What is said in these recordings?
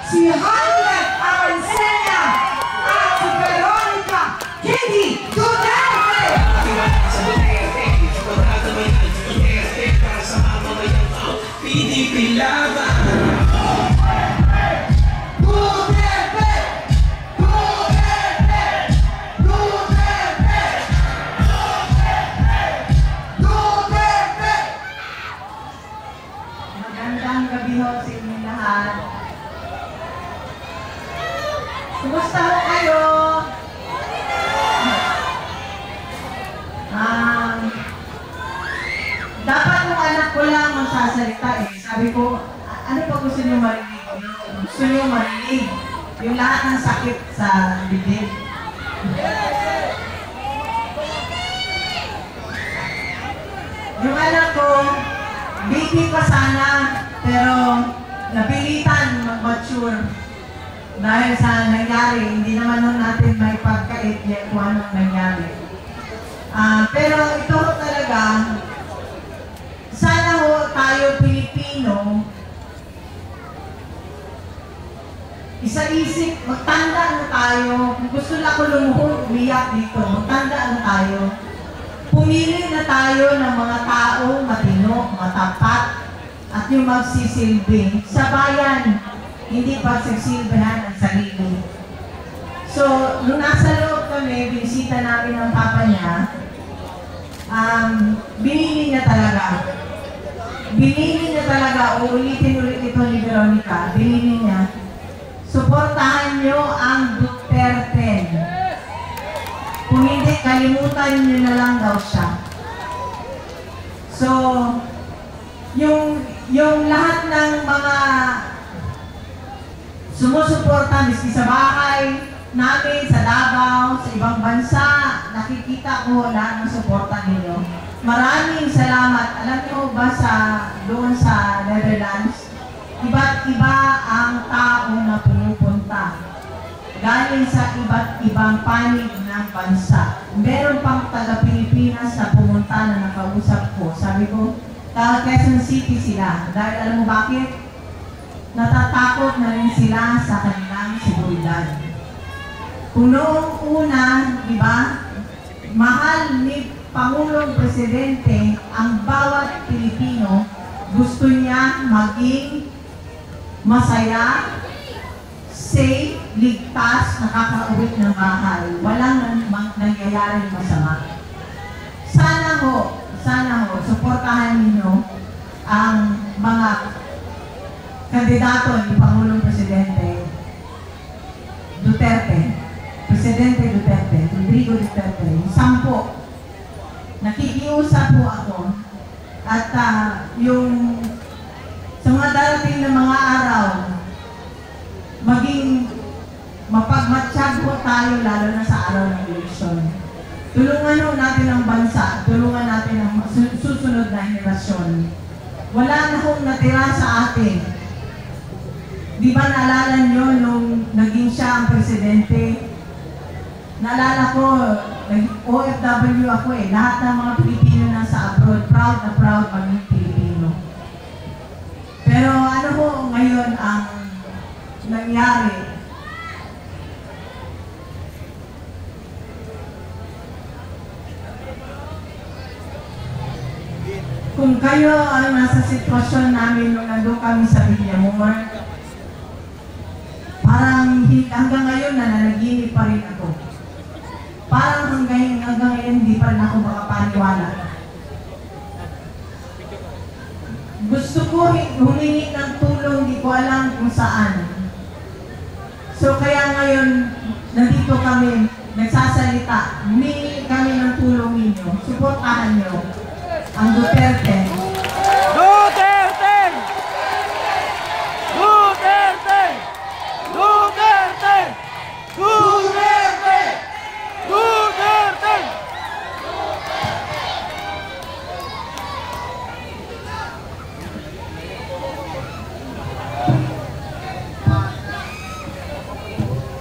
si Hamlet Avancena at si Veronica Kitty Duterte! PDP laban! Duterte! Duterte! Duterte! Duterte! Magandang gabi ho sa inyong lahat. Kumusta ho kayo? Dapat yung anak ko lang magsasalita eh. Sabi ko, ano pa gusto niyo marinig? Gusto niyo marinig yung lahat ng sakit sa bibig. Yung anak ko, baby pa sana, pero napilitan mag-mature dahil sa nangyari. Hindi naman nun natin may pagkait yan kung anong nangyari. Pero ito talaga, sana ho tayo Pilipino, isa-isip, magtanda na tayo. Kung gusto na ko lumuhod, umiyak dito, magtanda na tayo. Pumili na tayo ng mga tao matino, matapat, at yung magsisilbi sa bayan, hindi pagsisilbihan ang sarili. So, nung nasa loob kami, binisita namin ang papa niya, binili niya talaga. Binili niya talaga, uulitin ulit ito ni Veronica, binili niya, suportahan niyo ang Duterte. Kung hindi, kalimutan niyo na lang daw siya. So, yung lahat ng mga sumusuporta, miski sa bahay namin, sa Davao, sa ibang bansa, nakikita ko lahat ng suporta ninyo. Maraming salamat. Alam niyo ba doon sa Netherlands, iba't iba ang tao na pumupunta. Galing sa iba't ibang panig ng bansa. Meron pang taga-Pilipinas na pumunta na nakausap ko. Sabi ko, Quezon City sila. Dahil alam mo bakit? Natatakot na rin sila sa kanilang seguridad. Kung noong una, di ba, mahal ni Pangulong Presidente ang bawat Pilipino, gusto niya maging masaya, safe, ligtas, nakakauwi ng bahay. Walang nangyayaring masama. Sana ho, suportahan ninyo ang mga kandidato ni Pangulong Presidente Duterte, Presidente Duterte, Rodrigo Duterte, 10. Nakikiusap po ako at yung sa mga darating na mga araw, maging mapagmatsyag po tayo lalo na sa araw ng eleksyon. Tulungan ho natin ang bansa, tulungan natin ang susunod na henerasyon. Wala na hong natira sa atin. Di ba naalala nyo nung naging siya ang presidente? Naalala ko, OFW ako eh. Lahat ng mga Pilipino nasa abroad, proud na proud maging Pilipino. Pero ano ho ngayon ang nangyari? Kung kayo ang nasa sitwasyon namin nung nandun kami sa Villamor, parang hanggang ngayon nananaginip pa rin ako. Parang hanggang ngayon hindi pa rin ako makapaniwala. Gusto ko humingi ng tulong, hindi ko alam kung saan. So kaya ngayon, nandito kami, nagsasalita, humingi kami ng tulong ninyo, suportahan nyo ang Duterte. Duterte! Duterte! Duterte! Duterte! Duterte!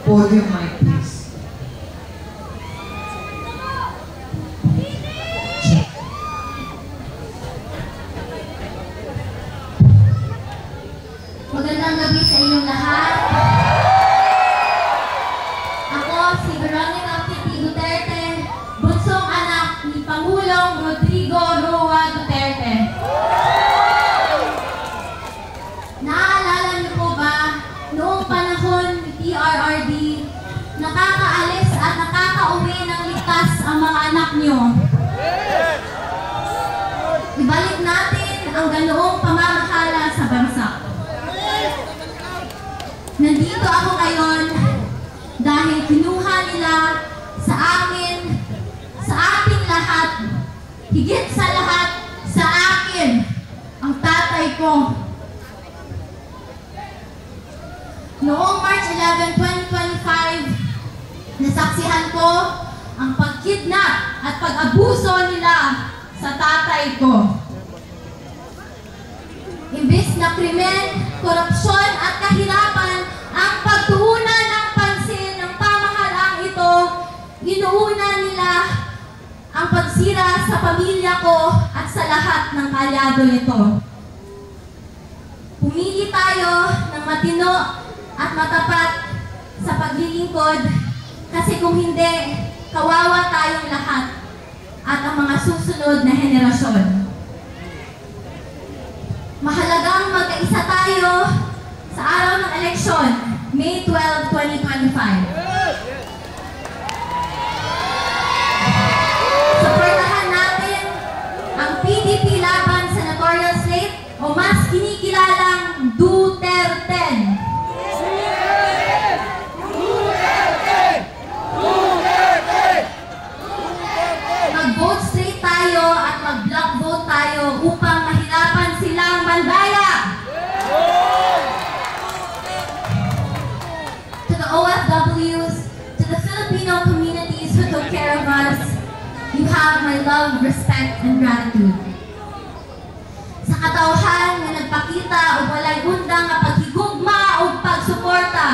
Podium mic, please. Magandang gabi sa inyong lahat. Naaalala niyo po ba, noong panahon ni PRRD, nakakaalis at nakakauwi ng ligtas ang mga anak niyo? Ibalik natin ang ganoong pamamahala sa bansa. Nandito ako ngayon dahil kinuha nila sa amin, sa ating lahat, higit sa lahat, sa akin, ang tatay ko. Noong March 11, 2025, nasaksihan ko ang pagkidnap at pag-abuso nila sa tatay ko. Imbis na krimen, korupsyon at kahirapan ang pagtuunan ng pansin ng pamahalaang ito, inuuna nila ang pagsira sa pamilya ko at sa lahat ng kalyado nito. Pumili tayo ng matino at matapat sa paglilingkod kasi kung hindi, kawawa tayong lahat at ang mga susunod na henerasyon. Mahalagang magkaisa tayo sa araw ng eleksyon, May 12, 2025. Suportahan natin ang PDP laban senatorial slate o mas kinikilalang Duterte. Mag-vote straight tayo at mag-block vote tayo upang mahirapan silang mandaya. To the OFWs, to the Filipino communities who took care of us, you have my love, respect, and gratitude. Sa katauhan nga nagpakita o walay undang nga paghigugma o pagsuporta,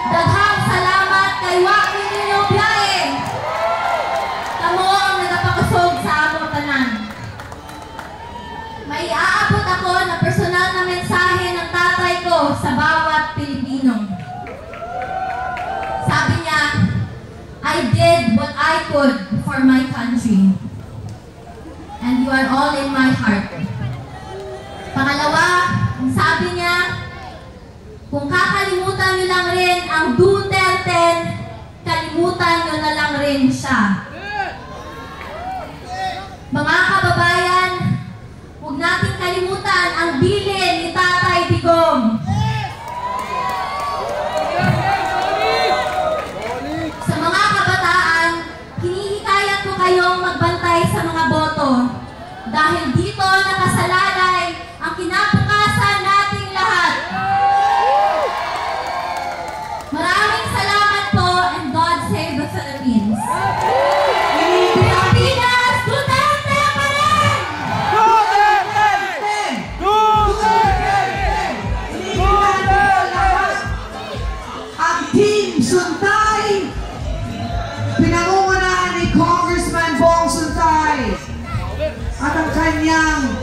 daghang salamat kay Joaquin ninyo biyahe. Kamo ang nagapakusog sa among tanan. May aabot ako na personal na mensahe ng tatay ko sa bawat Pilipino. Sabi niya, I did what I could for my country. And you are all in my heart. Pangalawa, sabi niya, kung kakalimutan niyo lang rin ang Duterte, kalimutan niyo na lang rin siya. Mga kababayan, huwag nating kalimutan ang bilin ni Tatay Digong. Sa mga kabataan, hinihikayat ko kayong magbantay sa mga boto dahil dito nakasalalay ang kinabukasan nating lahat. Maraming salamat po and God save the Philippines. Pilipinas, Duterte pa rin! Duterte! Duterte! Ang Team Suntay, pinangungunahan ni Congressman Bong Suntay at ang kanyang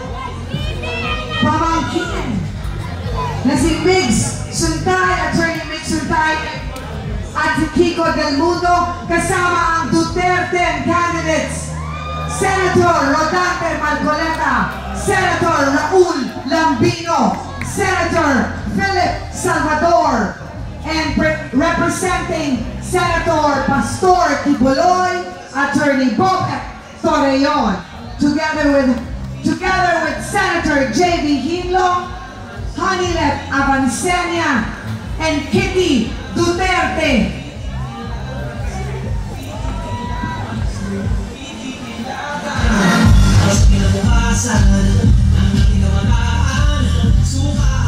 pamangkin na si Migs Suntay, Attorney Migs Suntay at si Kiko Del Mundo, kasama ang Duterte candidates, Senator Rodante Marcoleta, Senator Raul Lambino, Senator Philip Salvador, and representing Senator Pastor Kibuloy, Attorney Bob Torreon, together with Senator J.B. Hinlo, Honeylet Avancenia, and Kitty Duterte. Kinabukasan, ang ating kabataan, suka